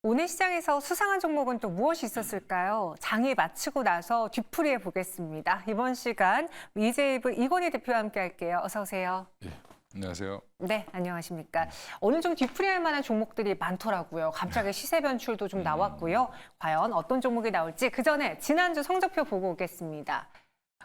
오늘 시장에서 수상한 종목은 또 무엇이 있었을까요? 장이 마치고 나서 뒤풀이해 보겠습니다. 이번 시간 위제이브 이건희 대표와 함께 할게요. 어서 오세요. 예, 안녕하세요. 네, 안녕하십니까. 오늘 좀 뒤풀이할 만한 종목들이 많더라고요. 갑자기 시세 변출도 좀 나왔고요. 과연 어떤 종목이 나올지 그 전에 지난주 성적표 보고 오겠습니다.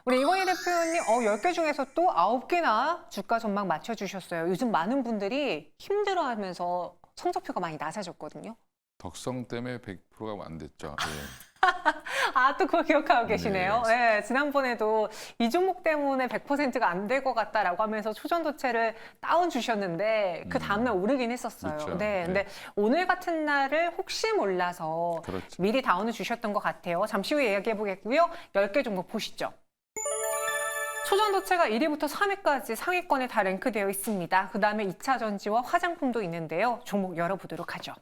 우리 이건희 대표님 10개 중에서 또 9개나 주가 전망 맞춰주셨어요. 요즘 많은 분들이 힘들어하면서 성적표가 많이 낮아졌거든요. 덕성 때문에 100%가 안 됐죠. 아, 또 그거 기억하고 계시네요. 네. 네, 지난번에도 이 종목 때문에 100%가 안 될 것 같다라고 하면서 초전도체를 다운 주셨는데 그 다음날 오르긴 했었어요. 그렇죠. 네, 근데 오늘 같은 날을 혹시 몰라서 그렇죠. 미리 다운을 주셨던 것 같아요. 잠시 후에 이야기해 보겠고요. 10개 종목 보시죠. 초전도체가 1위부터 3위까지 상위권에 다 랭크되어 있습니다. 그 다음에 2차 전지와 화장품도 있는데요. 종목 열어보도록 하죠.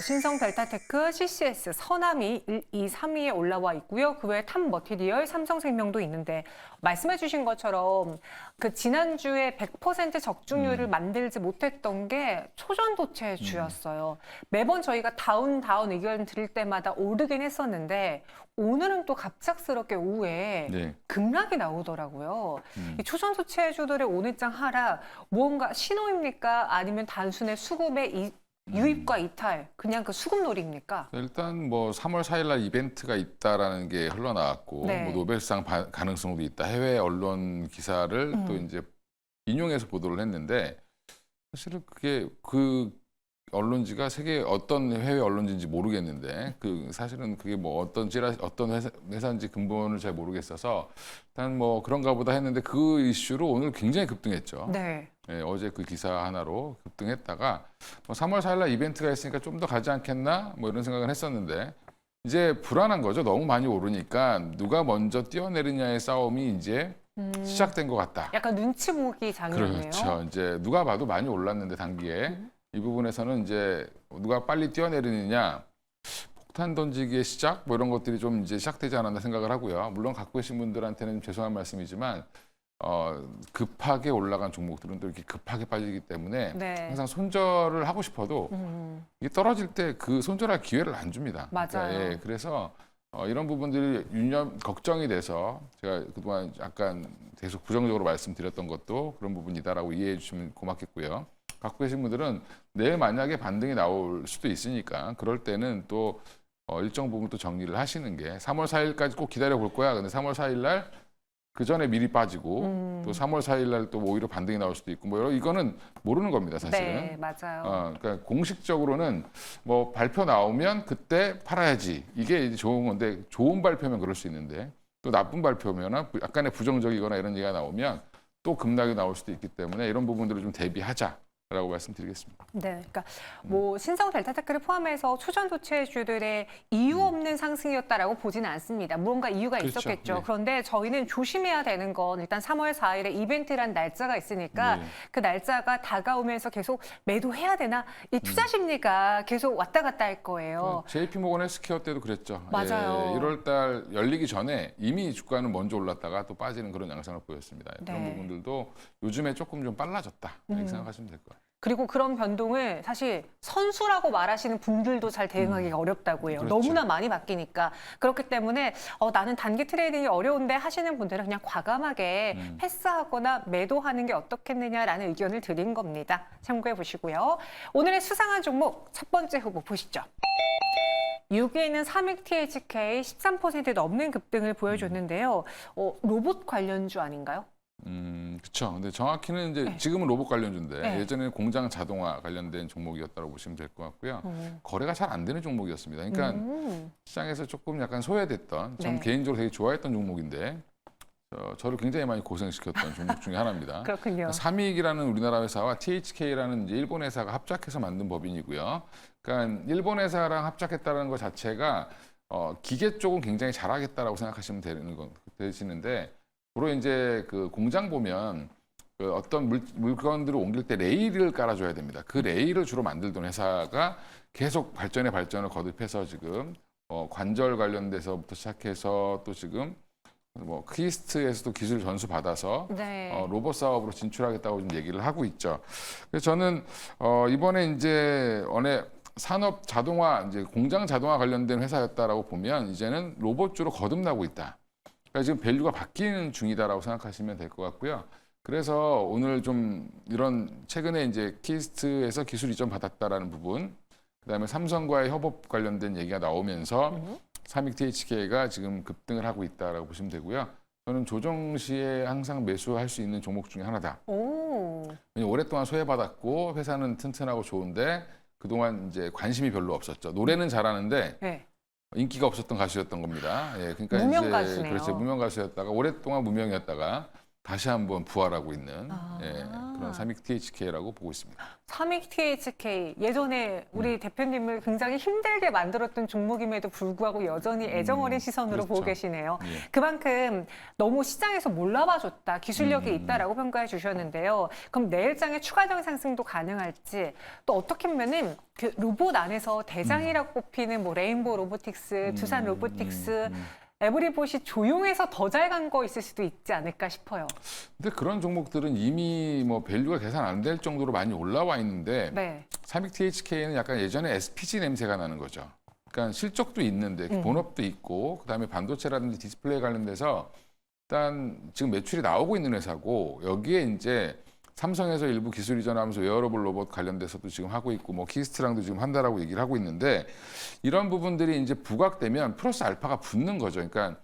신성 델타테크, CCS, 서남이 1, 2, 3위에 올라와 있고요. 그 외에 탑머티리얼, 삼성생명도 있는데 말씀해 주신 것처럼 그 지난주에 100% 적중률을 만들지 못했던 게 초전도체 주였어요. 매번 저희가 다운 의견 드릴 때마다 오르긴 했었는데 오늘은 또 갑작스럽게 오후에 네. 급락이 나오더라고요. 이 초전도체주들의 오늘장 하락, 무언가 신호입니까? 아니면 단순의 수급의 유입과 이탈, 그냥 그 수급놀이입니까? 일단 뭐 3월 4일 날 이벤트가 있다라는 게 흘러나왔고 네. 뭐 노벨상 가능성도 있다. 해외 언론 기사를 또 이제 인용해서 보도를 했는데 사실은 그게 그 언론지가 세계 어떤 해외 언론지인지 모르겠는데 사실은 그게 뭐 어떤 회사인지 근본을 잘 모르겠어서 일단 뭐 그런가 보다 했는데 그 이슈로 오늘 굉장히 급등했죠. 네. 예, 어제 그 기사 하나로 급등했다가 뭐 3월 4일 날 이벤트가 있으니까 좀 더 가지 않겠나 뭐 이런 생각을 했었는데 이제 불안한 거죠. 너무 많이 오르니까 누가 먼저 뛰어내리냐의 싸움이 이제 시작된 것 같다. 약간 눈치 보기 장이었네요. 그렇죠. 이제 누가 봐도 많이 올랐는데 단기에 이 부분에서는 이제 누가 빨리 뛰어내리느냐, 폭탄 던지기의 시작 뭐 이런 것들이 좀 이제 시작되지 않았나 생각을 하고요. 물론 갖고 계신 분들한테는 죄송한 말씀이지만 급하게 올라간 종목들은 또 이렇게 급하게 빠지기 때문에 네. 항상 손절을 하고 싶어도 이게 떨어질 때 그 손절할 기회를 안 줍니다. 맞아요. 그러니까, 그래서 이런 부분들이 걱정이 돼서 제가 그동안 약간 계속 부정적으로 말씀드렸던 것도 그런 부분이다라고 이해해 주시면 고맙겠고요. 갖고 계신 분들은 내일 만약에 반등이 나올 수도 있으니까 그럴 때는 또 일정 부분 또 정리를 하시는 게 3월 4일까지 꼭 기다려 볼 거야. 근데 3월 4일 날 그 전에 미리 빠지고 또 3월 4일 날 또 오히려 반등이 나올 수도 있고 뭐 이거는 모르는 겁니다, 사실은. 네, 맞아요. 그러니까 공식적으로는 뭐 발표 나오면 그때 팔아야지. 이게 이제 좋은 건데 좋은 발표면 그럴 수 있는데 또 나쁜 발표면 약간의 부정적이거나 이런 얘기가 나오면 또 급락이 나올 수도 있기 때문에 이런 부분들을 좀 대비하자라고 말씀드리겠습니다. 네, 그러니까 뭐 신성 델타테크를 포함해서 초전도체주들의 이유 없는 상승이었다라고 보지는 않습니다. 무언가 이유가 그렇죠. 있었겠죠. 네. 그런데 저희는 조심해야 되는 건 일단 3월 4일에 이벤트란 날짜가 있으니까 네. 그 날짜가 다가오면서 계속 매도해야 되나? 이 투자 심리가 계속 왔다 갔다 할 거예요. JP 모건 헬스케어 때도 그랬죠. 맞아요. 1월 달 열리기 전에 이미 주가는 먼저 올랐다가 또 빠지는 그런 양상을 보였습니다. 네. 그런 부분들도 요즘에 조금 좀 빨라졌다. 이렇게 생각하시면 될 거예요. 그리고 그런 변동을 사실 선수라고 말하시는 분들도 잘 대응하기가 어렵다고 해요. 그렇죠. 너무나 많이 바뀌니까. 그렇기 때문에 나는 단기 트레이딩이 어려운데 하시는 분들은 그냥 과감하게 패스하거나 매도하는 게 어떻겠느냐라는 의견을 드린 겁니다. 참고해 보시고요. 오늘의 수상한 종목 첫 번째 후보 보시죠. 6위에 있는 삼익 THK 13% 넘는 급등을 보여줬는데요. 로봇 관련주 아닌가요? 그렇죠. 근데 정확히는 이제 지금은 로봇 관련주인데 네. 예전에는 공장 자동화 관련된 종목이었다고 보시면 될 것 같고요. 거래가 잘 안 되는 종목이었습니다. 그러니까 시장에서 조금 약간 소외됐던, 전 네. 개인적으로 되게 좋아했던 종목인데 저를 굉장히 많이 고생시켰던 종목 중에 하나입니다. 그렇군요. 삼익이라는 우리나라 회사와 THK라는 이제 일본 회사가 합작해서 만든 법인이고요. 그러니까 일본 회사랑 합작했다는 것 자체가 기계 쪽은 굉장히 잘하겠다라고 생각하시면 되시는데 주로 이제 그 공장 보면 그 어떤 물건들을 옮길 때 레일을 깔아줘야 됩니다. 그 레일을 주로 만들던 회사가 계속 발전을 거듭해서 지금 관절 관련돼서부터 시작해서 또 지금 뭐 크리스트에서도 기술 전수 받아서 네. 로봇 사업으로 진출하겠다고 좀 얘기를 하고 있죠. 그래서 저는 이번에 이제 산업 자동화, 이제 공장 자동화 관련된 회사였다라고 보면 이제는 로봇주로 거듭나고 있다. 그러니까 지금 밸류가 바뀌는 중이다라고 생각하시면 될 것 같고요. 그래서 오늘 좀 이런 최근에 이제 키스트에서 기술 이전 받았다라는 부분, 그다음에 삼성과의 협업 관련된 얘기가 나오면서 삼익 THK가 지금 급등을 하고 있다라고 보시면 되고요. 저는 조정 시에 항상 매수할 수 있는 종목 중에 하나다. 오. 왜냐면 오랫동안 소외받았고 회사는 튼튼하고 좋은데 그동안 이제 관심이 별로 없었죠. 노래는 잘하는데 네. 인기가 없었던 가수였던 겁니다. 예, 그러니까 무명 이제 가수네요. 그렇죠. 무명 가수였다가 오랫동안 무명이었다가 다시 한번 부활하고 있는 아. 예, 그런 삼익 THK라고 보고 있습니다. 삼익 THK 예전에 우리 대표님을 굉장히 힘들게 만들었던 종목임에도 불구하고 여전히 애정어린 시선으로 그렇죠. 보고 계시네요. 예. 그만큼 너무 시장에서 몰라봐줬다, 기술력이 있다라고 평가해 주셨는데요. 그럼 내일장에 추가적인 상승도 가능할지, 또 어떻게 보면은 그 로봇 안에서 대장이라고 꼽히는 뭐 레인보우 로보틱스, 두산 로보틱스, 에브리봇이 조용해서 더 잘 간 거 있을 수도 있지 않을까 싶어요. 근데 그런 종목들은 이미 뭐 밸류가 계산 안 될 정도로 많이 올라와 있는데 네. 삼익 THK는 약간 예전에 SPG 냄새가 나는 거죠. 그러니까 실적도 있는데 본업도 있고 그다음에 반도체라든지 디스플레이 관련돼서 일단 지금 매출이 나오고 있는 회사고 여기에 이제 삼성에서 일부 기술 이전하면서 웨어러블 로봇 관련돼서도 지금 하고 있고 뭐 키스트랑도 지금 한다라고 얘기를 하고 있는데 이런 부분들이 이제 부각되면 플러스 알파가 붙는 거죠. 그러니까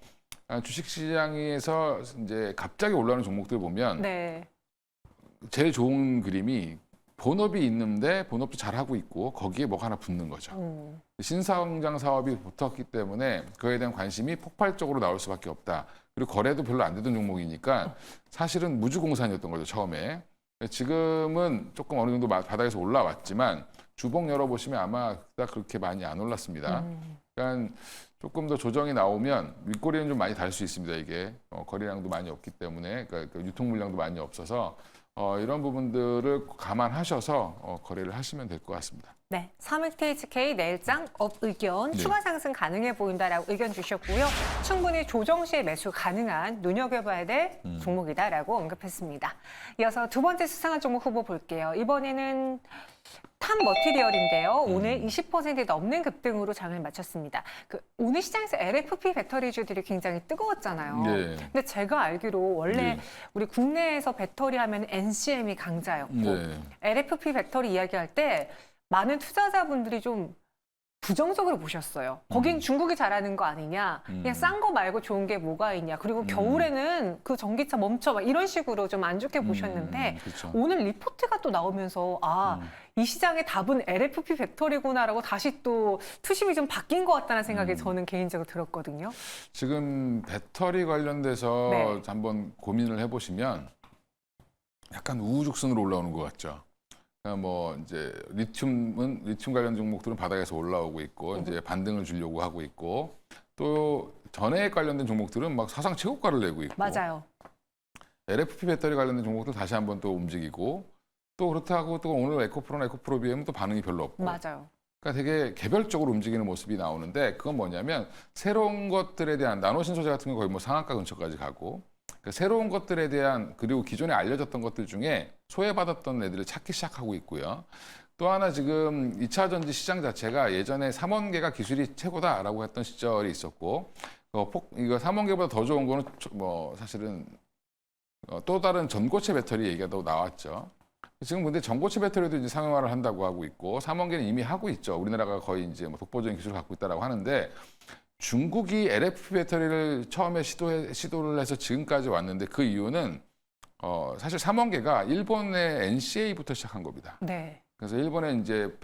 주식시장에서 이제 갑자기 올라오는 종목들 보면 네. 제일 좋은 그림이 본업이 있는데 본업도 잘하고 있고 거기에 뭐가 하나 붙는 거죠. 신성장 사업이 붙었기 때문에 그에 대한 관심이 폭발적으로 나올 수밖에 없다. 그리고 거래도 별로 안 되던 종목이니까 사실은 무주공산이었던 거죠, 처음에. 지금은 조금 어느 정도 바닥에서 올라왔지만 주봉 열어보시면 아마 그닥 그렇게 많이 안 올랐습니다. 그러니까 조금 더 조정이 나오면 윗꼬리는 좀 많이 달 수 있습니다. 이게 거래량도 많이 없기 때문에 그러니까 유통 물량도 많이 없어서 이런 부분들을 감안하셔서 거래를 하시면 될 것 같습니다. 네, 삼익 THK 내일장 업 의견 네. 추가 상승 가능해 보인다라고 의견 주셨고요. 충분히 조정 시에 매수 가능한 눈여겨봐야 될 종목이다라고 언급했습니다. 이어서 두 번째 수상한 종목 후보 볼게요. 이번에는 탑 머티리얼인데요. 오늘 20% 넘는 급등으로 장을 마쳤습니다. 오늘 시장에서 LFP 배터리주들이 굉장히 뜨거웠잖아요. 네. 근데 제가 알기로 원래 네. 우리 국내에서 배터리 하면 NCM이 강자였고 네. LFP 배터리 이야기할 때 많은 투자자분들이 좀 부정적으로 보셨어요. 거긴 중국이 잘하는 거 아니냐. 그냥 싼 거 말고 좋은 게 뭐가 있냐. 그리고 겨울에는 그 전기차 멈춰. 막 이런 식으로 좀 안 좋게 보셨는데 그렇죠. 오늘 리포트가 또 나오면서 이 시장의 답은 LFP 배터리구나라고 다시 또 투심이 좀 바뀐 것 같다는 생각이 저는 개인적으로 들었거든요. 지금 배터리 관련돼서 네. 한번 고민을 해보시면 약간 우후죽순으로 올라오는 것 같죠. 그러니까 뭐 이제 리튬 관련 종목들은 바닥에서 올라오고 있고 이제 반등을 주려고 하고 있고 또 전해액 관련된 종목들은 막 사상 최고가를 내고 있고 맞아요. LFP 배터리 관련된 종목들 다시 한번 또 움직이고 또 그렇다고 또 오늘 에코프로나 에코프로비엠은 또 반응이 별로 없고 맞아요. 그러니까 되게 개별적으로 움직이는 모습이 나오는데 그건 뭐냐면 새로운 것들에 대한 나노신소재 같은 거 거의 뭐 상한가 근처까지 가고 그러니까 새로운 것들에 대한 그리고 기존에 알려졌던 것들 중에 소외받았던 애들을 찾기 시작하고 있고요. 또 하나 지금 2차 전지 시장 자체가 예전에 삼원계가 기술이 최고다라고 했던 시절이 있었고 이거 삼원계보다 더 좋은 거는 뭐 사실은 또 다른 전고체 배터리 얘기가 또 나왔죠. 지금 근데 전고체 배터리도 이제 상용화를 한다고 하고 있고 삼원계는 이미 하고 있죠. 우리나라가 거의 이제 뭐 독보적인 기술을 갖고 있다라고 하는데 중국이 LFP 배터리를 처음에 시도를 해서 지금까지 왔는데 그 이유는 사실 삼원계가 일본의 NCA부터 시작한 겁니다. 네. 그래서 일본의 이제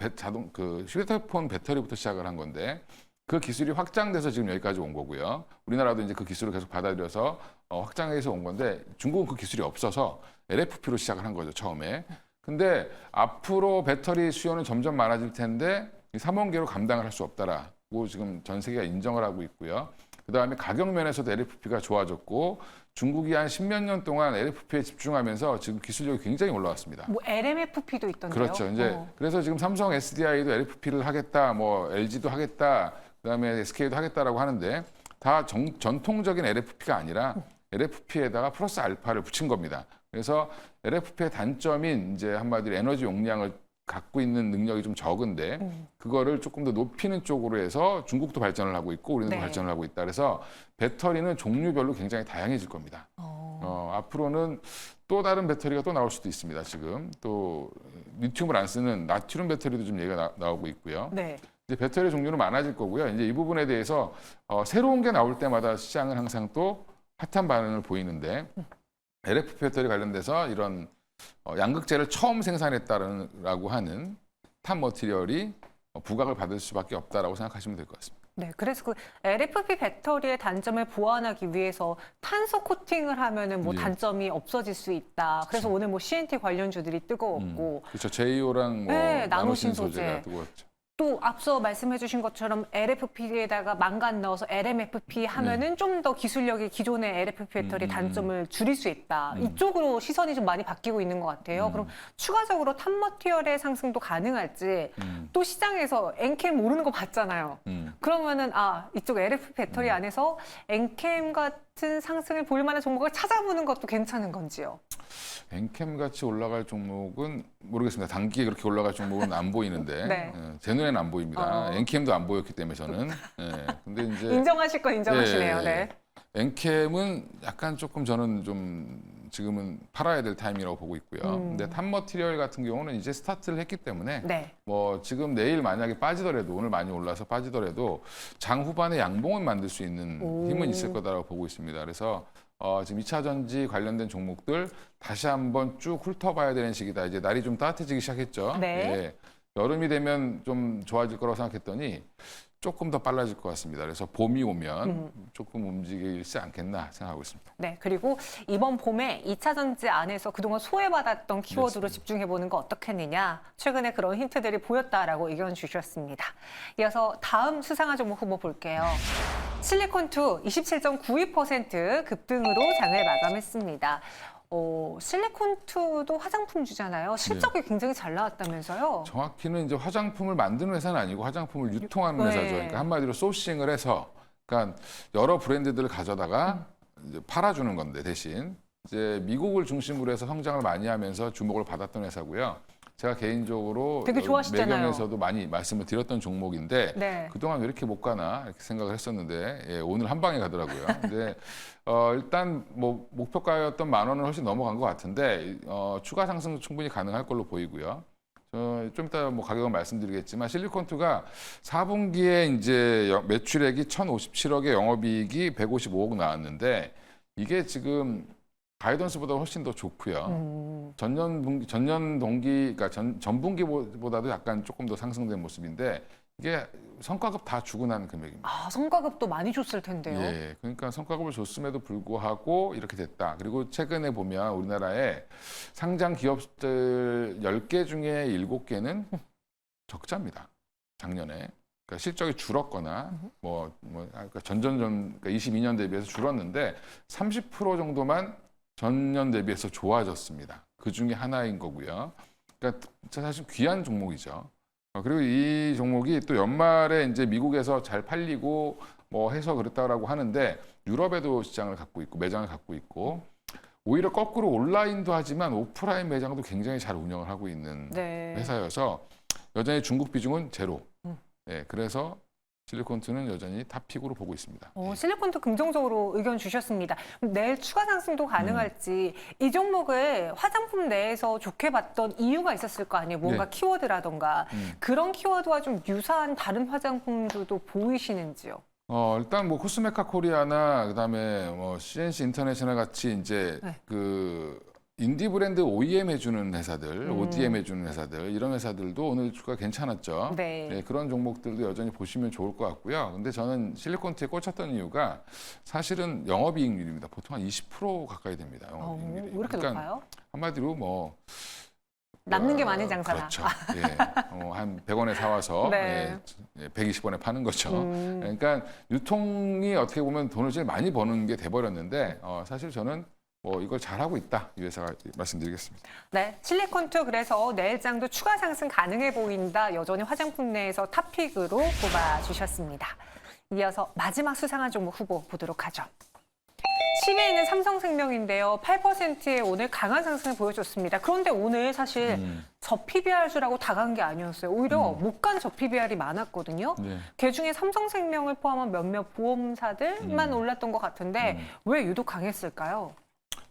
휴대폰 배터리부터 시작을 한 건데 그 기술이 확장돼서 지금 여기까지 온 거고요. 우리나라도 이제 그 기술을 계속 받아들여서 확장해서 온 건데 중국은 그 기술이 없어서 LFP로 시작을 한 거죠, 처음에. 근데 앞으로 배터리 수요는 점점 많아질 텐데 이 삼원계로 감당을 할 수 없다라고 지금 전 세계가 인정을 하고 있고요. 그다음에 가격 면에서도 LFP가 좋아졌고 중국이 한 10몇 년 동안 LFP에 집중하면서 지금 기술력이 굉장히 올라왔습니다. 뭐 LMFP도 있던데요. 그렇죠. 이제 그래서 지금 삼성 SDI도 LFP를 하겠다, 뭐 LG도 하겠다, 그다음에 SK도 하겠다라고 하는데 다 전통적인 LFP가 아니라 LFP에다가 플러스 알파를 붙인 겁니다. 그래서 LFP의 단점인 이제 한마디로 에너지 용량을 갖고 있는 능력이 좀 적은데 그거를 조금 더 높이는 쪽으로 해서 중국도 발전을 하고 있고 우리는 네. 발전을 하고 있다. 그래서 배터리는 종류별로 굉장히 다양해질 겁니다. 앞으로는 또 다른 배터리가 또 나올 수도 있습니다. 지금 또 리튬을 안 쓰는 나트륨 배터리도 좀 얘기가 나오고 있고요. 네. 이제 배터리 종류는 많아질 거고요. 이제 이 부분에 대해서 새로운 게 나올 때마다 시장은 항상 또 핫한 반응을 보이는데 LFP 배터리 관련돼서 이런 양극재를 처음 생산했다라고 하는 탑 머티리얼이 부각을 받을 수밖에 없다라고 생각하시면 될 것 같습니다. 네, 그래서 그 LFP 배터리의 단점을 보완하기 위해서 탄소 코팅을 하면은 뭐 예. 단점이 없어질 수 있다. 그래서 오늘 뭐 CNT 관련주들이 뜨거웠고 그렇죠. 제이오랑 뭐 네, 나노신 나노신 소재가 소재. 뜨거웠죠. 또 앞서 말씀해주신 것처럼 LFP에다가 망간 넣어서 LMFP 하면은 좀 더 기술력이 기존의 LFP 배터리 단점을 줄일 수 있다. 이쪽으로 시선이 좀 많이 바뀌고 있는 것 같아요. 그럼 추가적으로 탑 머티리얼의 상승도 가능할지 또 시장에서 엔캠 오르는 거 봤잖아요. 그러면은 이쪽 LFP 배터리 안에서 엔캠 같은 상승을 볼 만한 종목을 찾아보는 것도 괜찮은 건지요? 엔캠 같이 올라갈 종목은 모르겠습니다. 단기에 그렇게 올라갈 종목은 안 보이는데 네. 제 눈에는 안 보입니다. 엔캠도 안 보였기 때문에 저는. 근데 이제 인정하실 건 인정하시네요. 예, 네. 엔캠은 약간 조금 저는 좀 지금은 팔아야 될 타임이라고 보고 있고요. 근데 탑 머티리얼 같은 경우는 이제 스타트를 했기 때문에 네. 뭐 지금 내일 만약에 빠지더라도 오늘 많이 올라서 빠지더라도 장 후반에 양봉은 만들 수 있는 힘은 있을 거다라고 보고 있습니다. 그래서 지금 2차 전지 관련된 종목들 다시 한번 쭉 훑어봐야 되는 시기다. 이제 날이 좀 따뜻해지기 시작했죠. 네. 예. 여름이 되면 좀 좋아질 거라고 생각했더니 조금 더 빨라질 것 같습니다. 그래서 봄이 오면 조금 움직이지 않겠나 생각하고 있습니다. 네, 그리고 이번 봄에 2차 전지 안에서 그동안 소외받았던 키워드로 집중해보는 거 어떻겠느냐. 최근에 그런 힌트들이 보였다라고 의견 주셨습니다. 이어서 다음 수상한 종목 후보 볼게요. 실리콘2 27.92% 급등으로 장을 마감했습니다. 실리콘2도 화장품주잖아요. 실적이 굉장히 잘 나왔다면서요? 정확히는 이제 화장품을 만드는 회사는 아니고 화장품을 유통하는 네. 회사죠. 그러니까 한마디로 소싱을 해서, 그러니까 여러 브랜드들을 가져다가 이제 팔아주는 건데 대신 이제 미국을 중심으로 해서 성장을 많이 하면서 주목을 받았던 회사고요. 제가 개인적으로 되게 좋아하시잖아요. 매경에서도 많이 말씀을 드렸던 종목인데 네. 그동안 왜 이렇게 못 가나 이렇게 생각을 했었는데 오늘 한 방에 가더라고요. 근데 일단 뭐 목표가였던 10,000원을 훨씬 넘어간 것 같은데 추가 상승도 충분히 가능할 걸로 보이고요. 좀 이따 뭐 가격은 말씀드리겠지만 실리콘2가 4분기에 이제 매출액이 1,057억에 영업이익이 155억 나왔는데 이게 지금 가이던스보다 훨씬 더 좋고요. 전년 동기, 그러니까 전분기보다도 약간 조금 더 상승된 모습인데 이게 성과급 다 주고 난 금액입니다. 성과급도 많이 줬을 텐데요. 예, 그러니까 성과급을 줬음에도 불구하고 이렇게 됐다. 그리고 최근에 보면 우리나라에 상장 기업들 10개 중에 7개는 적자입니다. 작년에. 그러니까 실적이 줄었거나 그러니까 그러니까 22년 대비해서 줄었는데 30% 정도만 전년 대비해서 좋아졌습니다. 그 중에 하나인 거고요. 그러니까 사실 귀한 종목이죠. 그리고 이 종목이 또 연말에 이제 미국에서 잘 팔리고 뭐 해서 그랬다라고 하는데 유럽에도 시장을 갖고 있고 매장을 갖고 있고 오히려 거꾸로 온라인도 하지만 오프라인 매장도 굉장히 잘 운영을 하고 있는 네. 회사여서 여전히 중국 비중은 제로. 네, 그래서 실리콘2는 여전히 탑픽으로 보고 있습니다. 실리콘도 긍정적으로 의견 주셨습니다. 내일 추가 상승도 가능할지 이 종목을 화장품 내에서 좋게 봤던 이유가 있었을 거 아니에요. 뭔가 네. 키워드라던가 그런 키워드와 좀 유사한 다른 화장품들도 보이시는지요? 일단 뭐 코스메카 코리아나 그다음에 뭐 CNC 인터내셔널 같이 이제 네. 그 인디 브랜드 OEM 해주는 회사들, ODM 해주는 회사들 이런 회사들도 오늘 주가 괜찮았죠. 네. 네, 그런 종목들도 여전히 보시면 좋을 것 같고요. 근데 저는 실리콘트에 꽂혔던 이유가 사실은 영업이익률입니다. 보통 한 20% 가까이 됩니다. 왜 영업이익률이. 이렇게 높아요? 한마디로 뭐 남는 게 많은 장사다. 그렇죠. 예, 한 100원에 사와서 네. 120원에 파는 거죠. 그러니까 유통이 어떻게 보면 돈을 제일 많이 버는 게 돼버렸는데 사실 저는 이걸 잘하고 있다 이 회사가 말씀드리겠습니다. 네, 실리콘2 그래서 내일장도 추가 상승 가능해 보인다. 여전히 화장품 내에서 탑픽으로 꼽아주셨습니다. 이어서 마지막 수상한 종목 후보 보도록 하죠. 10위에 있는 삼성생명인데요. 8%의 오늘 강한 상승을 보여줬습니다. 그런데 오늘 사실 저 PBR주라고 다 간 게 아니었어요. 오히려 못 간 저 PBR이 많았거든요. 네. 그중에 삼성생명을 포함한 몇몇 보험사들만 올랐던 것 같은데 왜 유독 강했을까요?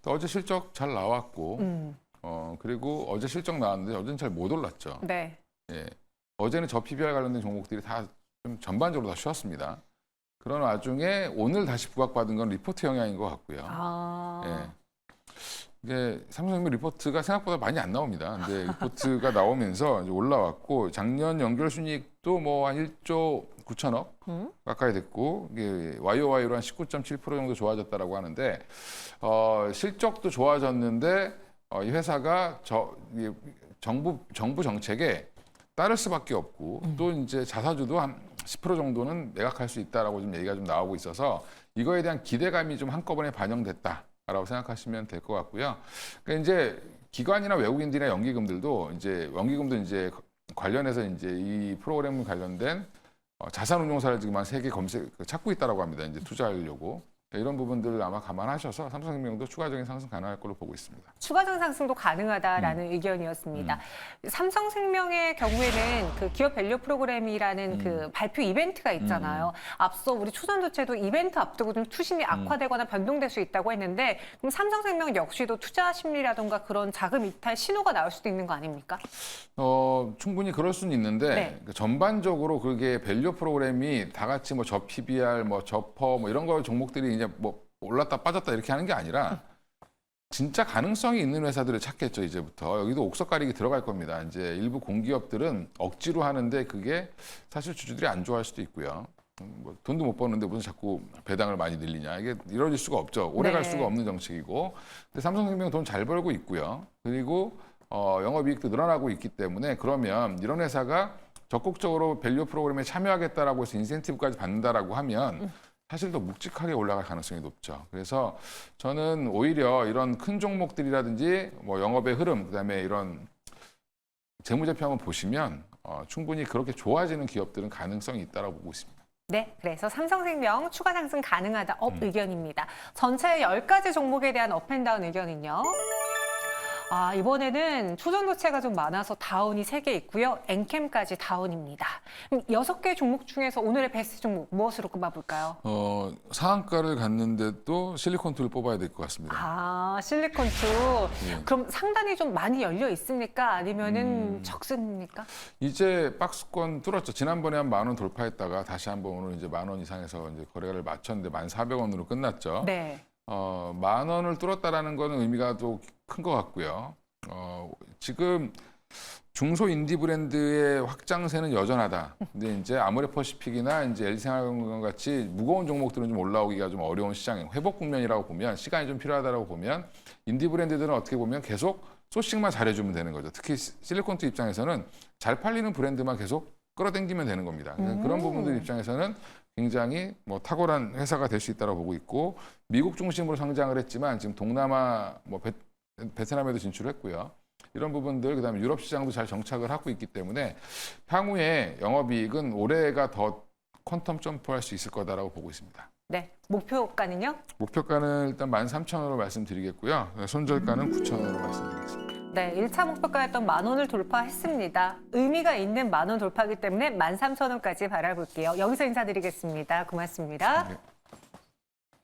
어제 실적 잘 나왔고 그리고 어제 실적 나왔는데 어제는 잘 못 올랐죠. 네. 예. 어제는 저 PBR 관련된 종목들이 다 좀 전반적으로 다 쉬었습니다. 그런 와중에 오늘 다시 부각받은 건 리포트 영향인 것 같고요. 예. 이게 삼성생명 리포트가 생각보다 많이 안 나옵니다. 근데 리포트가 나오면서 이제 올라왔고 작년 연결 순이익도 뭐 한 1조 9천억 가까이 됐고 이게 YOY로 한 19.7% 정도 좋아졌다라고 하는데 실적도 좋아졌는데 이 회사가 정부 정책에 따를 수밖에 없고 또 이제 자사주도 한 10% 정도는 매각할 수 있다라고 좀 얘기가 좀 나오고 있어서 이거에 대한 기대감이 좀 한꺼번에 반영됐다라고 생각하시면 될 것 같고요. 그러니까 이제 기관이나 외국인들이나 연기금들도 이제 관련해서 이제 이 프로그램 관련된 자산운용사를 지금 한 3개 찾고 있다라고 합니다. 이제 투자하려고. 그러니까 이런 부분들을 아마 감안하셔서 삼성생명도 추가적인 상승 가능할 걸로 보고 있습니다. 추가적 상승도 가능하다라는 의견이었습니다. 삼성생명의 경우에는 그 기업 밸류 프로그램이라는 그 발표 이벤트가 있잖아요. 앞서 우리 초전도체도 이벤트 앞두고 좀 투심이 악화되거나 변동될 수 있다고 했는데 그럼 삼성생명 역시도 투자 심리라든가 그런 자금 이탈 신호가 나올 수도 있는 거 아닙니까? 충분히 그럴 수는 있는데 네. 그러니까 전반적으로 그게 밸류 프로그램이 다 같이 뭐 저 PBR, 뭐 저퍼 뭐 이런 거 종목들이 이제 뭐 올랐다 빠졌다 이렇게 하는 게 아니라 진짜 가능성이 있는 회사들을 찾겠죠. 이제부터 여기도 옥석 가리기 들어갈 겁니다. 이제 일부 공기업들은 억지로 하는데 그게 사실 주주들이 안 좋아할 수도 있고요. 뭐 돈도 못 버는데 무슨 자꾸 배당을 많이 늘리냐 이게 이루어질 수가 없죠. 오래 갈 네. 수가 없는 정책이고. 근데 삼성생명 돈 잘 벌고 있고요. 그리고 영업이익도 늘어나고 있기 때문에 그러면 이런 회사가 적극적으로 밸류 프로그램에 참여하겠다라고 해서 인센티브까지 받는다라고 하면 사실 더 묵직하게 올라갈 가능성이 높죠. 그래서 저는 오히려 이런 큰 종목들이라든지 뭐 영업의 흐름, 그다음에 이런 재무제표 한번 보시면 충분히 그렇게 좋아지는 기업들은 가능성이 있다라고 보고 있습니다. 네, 그래서 삼성생명 추가 상승 가능하다 업 의견입니다. 전체 10가지 종목에 대한 업앤다운 의견은요. 이번에는 초전도체가 좀 많아서 다운이 3개 있고요. 엔캠까지 다운입니다. 그럼 6개 종목 중에서 오늘의 베스트 종목 무엇으로 꼽아볼까요? 상한가를 갔는데 또 실리콘투를 뽑아야 될 것 같습니다. 실리콘투. 예. 그럼 상단이 좀 많이 열려 있습니까? 아니면은 적습니까? 이제 박스권 뚫었죠. 지난번에 한 10,000원 돌파했다가 다시 한번 오늘 이제 10,000원 이상에서 이제 거래를 마쳤는데 1,400원으로 끝났죠. 네. 10,000원을 뚫었다라는 거는 의미가 또 큰 것 같고요. 지금 중소 인디 브랜드의 확장세는 여전하다. 근데 이제 아모레퍼시픽이나 이제 LG생활건강 같이 무거운 종목들은 좀 올라오기가 좀 어려운 시장, 회복 국면이라고 보면 시간이 좀 필요하다라고 보면 인디 브랜드들은 어떻게 보면 계속 소싱만 잘해주면 되는 거죠. 특히 실리콘투 입장에서는 잘 팔리는 브랜드만 계속 끌어당기면 되는 겁니다. 그런 부분들 입장에서는 굉장히 뭐 탁월한 회사가 될 수 있다고 보고 있고 미국 중심으로 성장을 했지만 지금 동남아 뭐 베트남에도 진출했고요. 이런 부분들 그다음에 유럽 시장도 잘 정착을 하고 있기 때문에 향후에 영업이익은 올해가 더 퀀텀 점프할 수 있을 거다라고 보고 있습니다. 네. 목표가는요? 목표가는 일단 13,000원으로 말씀드리겠고요. 손절가는 9,000원으로 말씀드리겠습니다. 네, 1차 목표가였던 10,000원을 돌파했습니다. 의미가 있는 10,000원 돌파이기 때문에 13,000원까지 바라볼게요. 여기서 인사드리겠습니다. 고맙습니다. 네.